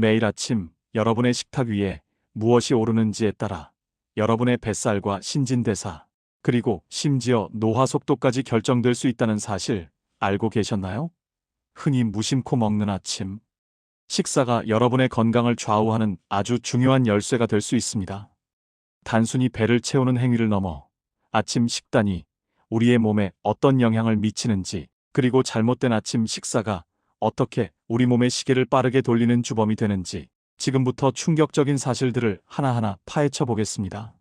매일 아침 여러분의 식탁 위에 무엇이 오르는지에 따라 여러분의 뱃살과 신진대사, 그리고 심지어 노화 속도까지 결정될 수 있다는 사실 알고 계셨나요? 흔히 무심코 먹는 아침 식사가 여러분의 건강을 좌우하는 아주 중요한 열쇠가 될 수 있습니다. 단순히 배를 채우는 행위를 넘어 아침 식단이 우리의 몸에 어떤 영향을 미치는지, 그리고 잘못된 아침 식사가 어떻게 우리 몸의 시계를 빠르게 돌리는 주범이 되는지, 지금부터 충격적인 사실들을 하나하나 파헤쳐 보겠습니다.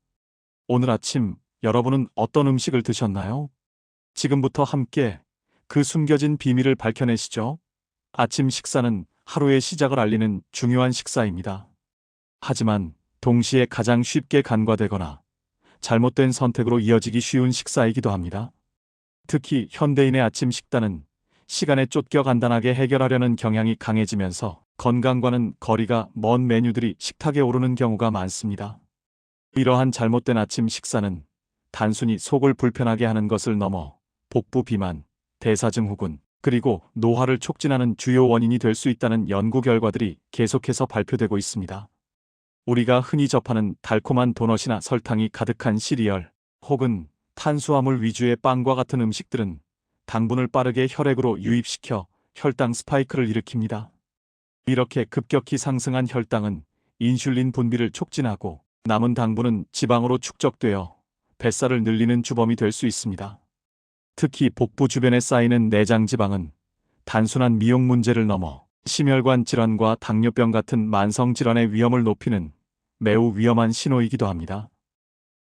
오늘 아침 여러분은 어떤 음식을 드셨나요? 지금부터 함께 그 숨겨진 비밀을 밝혀내시죠. 아침 식사는 하루의 시작을 알리는 중요한 식사입니다. 하지만 동시에 가장 쉽게 간과되거나 잘못된 선택으로 이어지기 쉬운 식사이기도 합니다. 특히 현대인의 아침 식단은 시간에 쫓겨 간단하게 해결하려는 경향이 강해지면서 건강과는 거리가 먼 메뉴들이 식탁에 오르는 경우가 많습니다. 이러한 잘못된 아침 식사는 단순히 속을 불편하게 하는 것을 넘어 복부 비만, 대사증후군, 그리고 노화를 촉진하는 주요 원인이 될 수 있다는 연구 결과들이 계속해서 발표되고 있습니다. 우리가 흔히 접하는 달콤한 도넛이나 설탕이 가득한 시리얼, 혹은 탄수화물 위주의 빵과 같은 음식들은 당분을 빠르게 혈액으로 유입시켜 혈당 스파이크를 일으킵니다. 이렇게 급격히 상승한 혈당은 인슐린 분비를 촉진하고 남은 당분은 지방으로 축적되어 뱃살을 늘리는 주범이 될 수 있습니다. 특히 복부 주변에 쌓이는 내장 지방은 단순한 미용 문제를 넘어 심혈관 질환과 당뇨병 같은 만성 질환의 위험을 높이는 매우 위험한 신호이기도 합니다.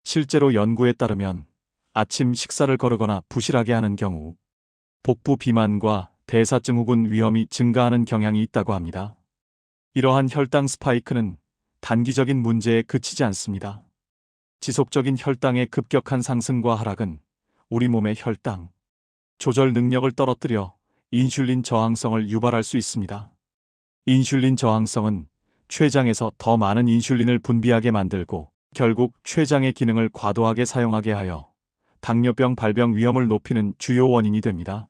실제로 연구에 따르면 아침 식사를 거르거나 부실하게 하는 경우 복부 비만과 대사증후군 위험이 증가하는 경향이 있다고 합니다. 이러한 혈당 스파이크는 단기적인 문제에 그치지 않습니다. 지속적인 혈당의 급격한 상승과 하락은 우리 몸의 혈당 조절 능력을 떨어뜨려 인슐린 저항성을 유발할 수 있습니다. 인슐린 저항성은 췌장에서 더 많은 인슐린을 분비하게 만들고 결국 췌장의 기능을 과도하게 사용하게 하여 당뇨병 발병 위험을 높이는 주요 원인이 됩니다.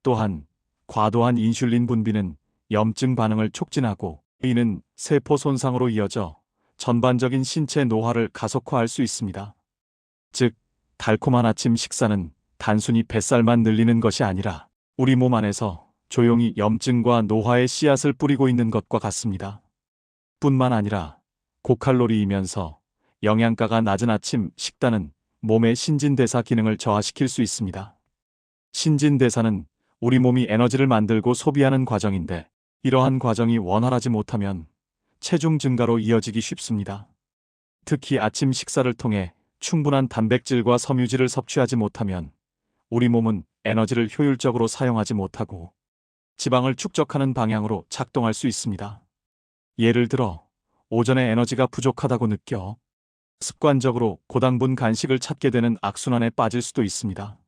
또한 과도한 인슐린 분비는 염증 반응을 촉진하고 이는 세포 손상으로 이어져 전반적인 신체 노화를 가속화할 수 있습니다. 즉, 달콤한 아침 식사는 단순히 뱃살만 늘리는 것이 아니라 우리 몸 안에서 조용히 염증과 노화의 씨앗을 뿌리고 있는 것과 같습니다. 뿐만 아니라 고칼로리이면서 영양가가 낮은 아침 식단은 몸의 신진대사 기능을 저하시킬 수 있습니다. 신진대사는 우리 몸이 에너지를 만들고 소비하는 과정인데, 이러한 과정이 원활하지 못하면 체중 증가로 이어지기 쉽습니다. 특히 아침 식사를 통해 충분한 단백질과 섬유질을 섭취하지 못하면 우리 몸은 에너지를 효율적으로 사용하지 못하고 지방을 축적하는 방향으로 작동할 수 있습니다. 예를 들어 오전에 에너지가 부족하다고 느껴 습관적으로 고당분 간식을 찾게 되는 악순환에 빠질 수도 있습니다.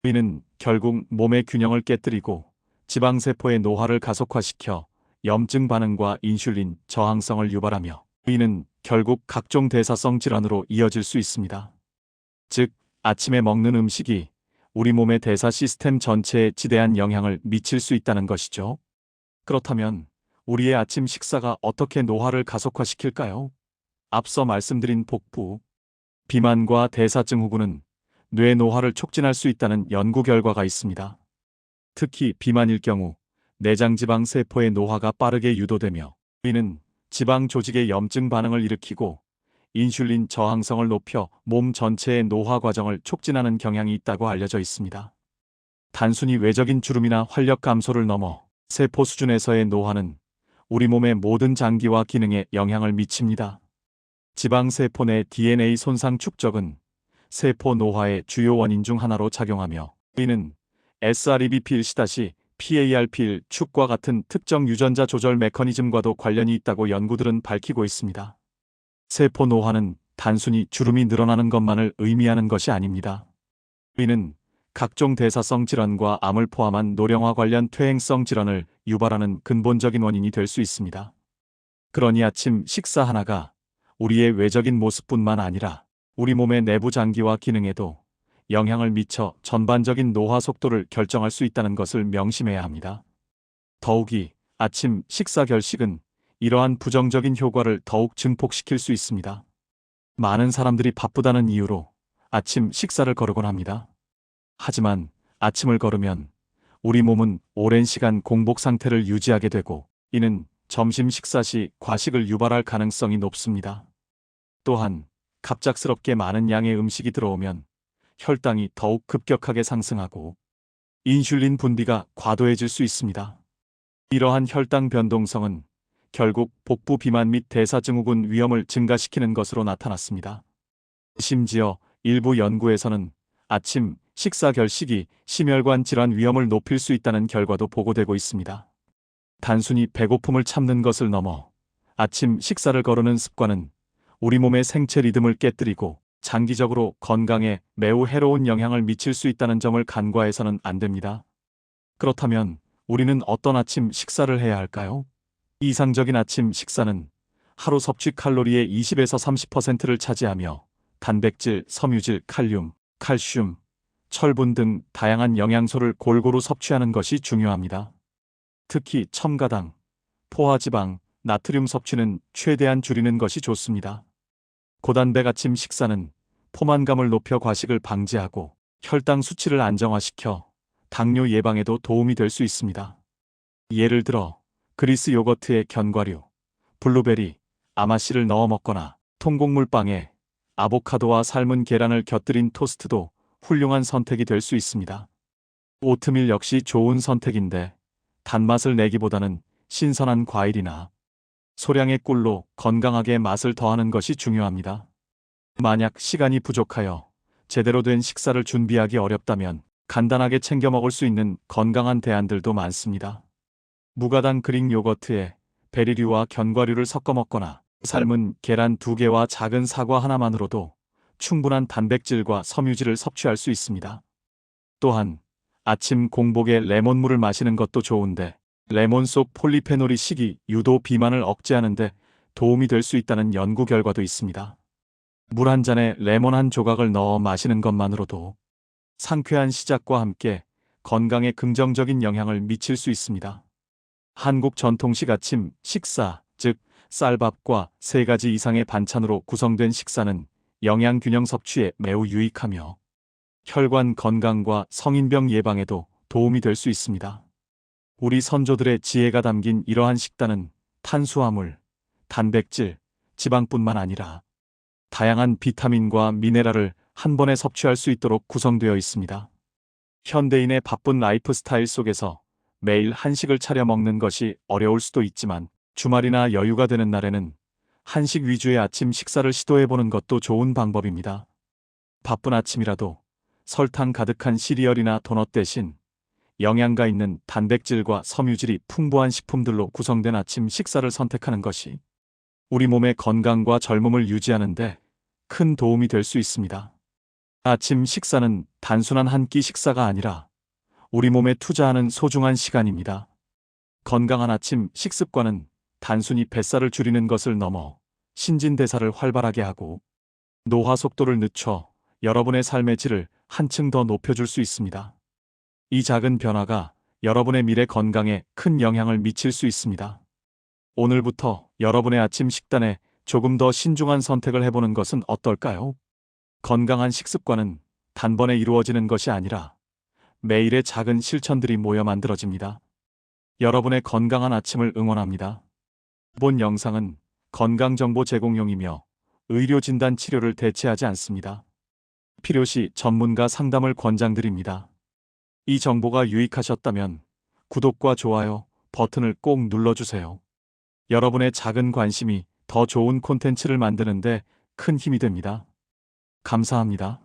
이는 결국 몸의 균형을 깨뜨리고 지방세포의 노화를 가속화시켜 염증 반응과 인슐린 저항성을 유발하며 이는 결국 각종 대사성 질환으로 이어질 수 있습니다. 즉, 아침에 먹는 음식이 우리 몸의 대사 시스템 전체에 지대한 영향을 미칠 수 있다는 것이죠. 그렇다면 우리의 아침 식사가 어떻게 노화를 가속화시킬까요? 앞서 말씀드린 복부 비만과 대사증후군은 뇌 노화를 촉진할 수 있다는 연구 결과가 있습니다. 특히 비만일 경우 내장지방 세포의 노화가 빠르게 유도되며 이는 지방 조직의 염증 반응을 일으키고 인슐린 저항성을 높여 몸 전체의 노화 과정을 촉진하는 경향이 있다고 알려져 있습니다. 단순히 외적인 주름이나 활력 감소를 넘어 세포 수준에서의 노화는 우리 몸의 모든 장기와 기능에 영향을 미칩니다. 지방세포 내 DNA 손상 축적은 세포 노화의 주요 원인 중 하나로 작용하며 이는 SREBP1-PARP1 축과 같은 특정 유전자 조절 메커니즘과도 관련이 있다고 연구들은 밝히고 있습니다. 세포 노화는 단순히 주름이 늘어나는 것만을 의미하는 것이 아닙니다. 이는 각종 대사성 질환과 암을 포함한 노령화 관련 퇴행성 질환을 유발하는 근본적인 원인이 될 수 있습니다. 그러니 아침 식사 하나가 우리의 외적인 모습뿐만 아니라 우리 몸의 내부 장기와 기능에도 영향을 미쳐 전반적인 노화 속도를 결정할 수 있다는 것을 명심해야 합니다. 더욱이 아침 식사 결식은 이러한 부정적인 효과를 더욱 증폭시킬 수 있습니다. 많은 사람들이 바쁘다는 이유로 아침 식사를 거르곤 합니다. 하지만 아침을 거르면 우리 몸은 오랜 시간 공복 상태를 유지하게 되고 이는 점심 식사 시 과식을 유발할 가능성이 높습니다. 또한 갑작스럽게 많은 양의 음식이 들어오면 혈당이 더욱 급격하게 상승하고 인슐린 분비가 과도해질 수 있습니다. 이러한 혈당 변동성은 결국 복부 비만 및 대사증후군 위험을 증가시키는 것으로 나타났습니다. 심지어 일부 연구에서는 아침 식사 결식이 심혈관 질환 위험을 높일 수 있다는 결과도 보고되고 있습니다. 단순히 배고픔을 참는 것을 넘어 아침 식사를 거르는 습관은 우리 몸의 생체 리듬을 깨뜨리고 장기적으로 건강에 매우 해로운 영향을 미칠 수 있다는 점을 간과해서는 안 됩니다. 그렇다면 우리는 어떤 아침 식사를 해야 할까요? 이상적인 아침 식사는 하루 섭취 칼로리의 20에서 30%를 차지하며 단백질, 섬유질, 칼륨, 칼슘, 철분 등 다양한 영양소를 골고루 섭취하는 것이 중요합니다. 특히 첨가당, 포화지방, 나트륨 섭취는 최대한 줄이는 것이 좋습니다. 고단백 아침 식사는 포만감을 높여 과식을 방지하고 혈당 수치를 안정화시켜 당뇨 예방에도 도움이 될 수 있습니다. 예를 들어 그리스 요거트에 견과류, 블루베리, 아마씨를 넣어 먹거나 통곡물빵에 아보카도와 삶은 계란을 곁들인 토스트도 훌륭한 선택이 될 수 있습니다. 오트밀 역시 좋은 선택인데 단맛을 내기보다는 신선한 과일이나 소량의 꿀로 건강하게 맛을 더하는 것이 중요합니다. 만약 시간이 부족하여 제대로 된 식사를 준비하기 어렵다면 간단하게 챙겨 먹을 수 있는 건강한 대안들도 많습니다. 무가당 그릭 요거트에 베리류와 견과류를 섞어 먹거나 삶은 계란 2개와 작은 사과 하나만으로도 충분한 단백질과 섬유질을 섭취할 수 있습니다. 또한 아침 공복에 레몬물을 마시는 것도 좋은데 레몬 속 폴리페놀이 식이 유도 비만을 억제하는 데 도움이 될 수 있다는 연구 결과도 있습니다. 물 한 잔에 레몬 한 조각을 넣어 마시는 것만으로도 상쾌한 시작과 함께 건강에 긍정적인 영향을 미칠 수 있습니다. 한국 전통식 아침 식사, 즉 쌀밥과 3가지 이상의 반찬으로 구성된 식사는 영양 균형 섭취에 매우 유익하며 혈관 건강과 성인병 예방에도 도움이 될 수 있습니다. 우리 선조들의 지혜가 담긴 이러한 식단은 탄수화물, 단백질, 지방뿐만 아니라 다양한 비타민과 미네랄을 한 번에 섭취할 수 있도록 구성되어 있습니다. 현대인의 바쁜 라이프 스타일 속에서 매일 한식을 차려 먹는 것이 어려울 수도 있지만 주말이나 여유가 되는 날에는 한식 위주의 아침 식사를 시도해보는 것도 좋은 방법입니다. 바쁜 아침이라도 설탕 가득한 시리얼이나 도넛 대신 영양가 있는 단백질과 섬유질이 풍부한 식품들로 구성된 아침 식사를 선택하는 것이 우리 몸의 건강과 젊음을 유지하는 데 큰 도움이 될 수 있습니다. 아침 식사는 단순한 한 끼 식사가 아니라 우리 몸에 투자하는 소중한 시간입니다. 건강한 아침 식습관은 단순히 뱃살을 줄이는 것을 넘어 신진대사를 활발하게 하고 노화 속도를 늦춰 여러분의 삶의 질을 한층 더 높여줄 수 있습니다. 이 작은 변화가 여러분의 미래 건강에 큰 영향을 미칠 수 있습니다. 오늘부터 여러분의 아침 식단에 조금 더 신중한 선택을 해보는 것은 어떨까요? 건강한 식습관은 단번에 이루어지는 것이 아니라 매일의 작은 실천들이 모여 만들어집니다. 여러분의 건강한 아침을 응원합니다. 본 영상은 건강정보 제공용이며 의료진단 치료를 대체하지 않습니다. 필요시 전문가 상담을 권장드립니다. 이 정보가 유익하셨다면 구독과 좋아요 버튼을 꼭 눌러주세요. 여러분의 작은 관심이 더 좋은 콘텐츠를 만드는 데 큰 힘이 됩니다. 감사합니다.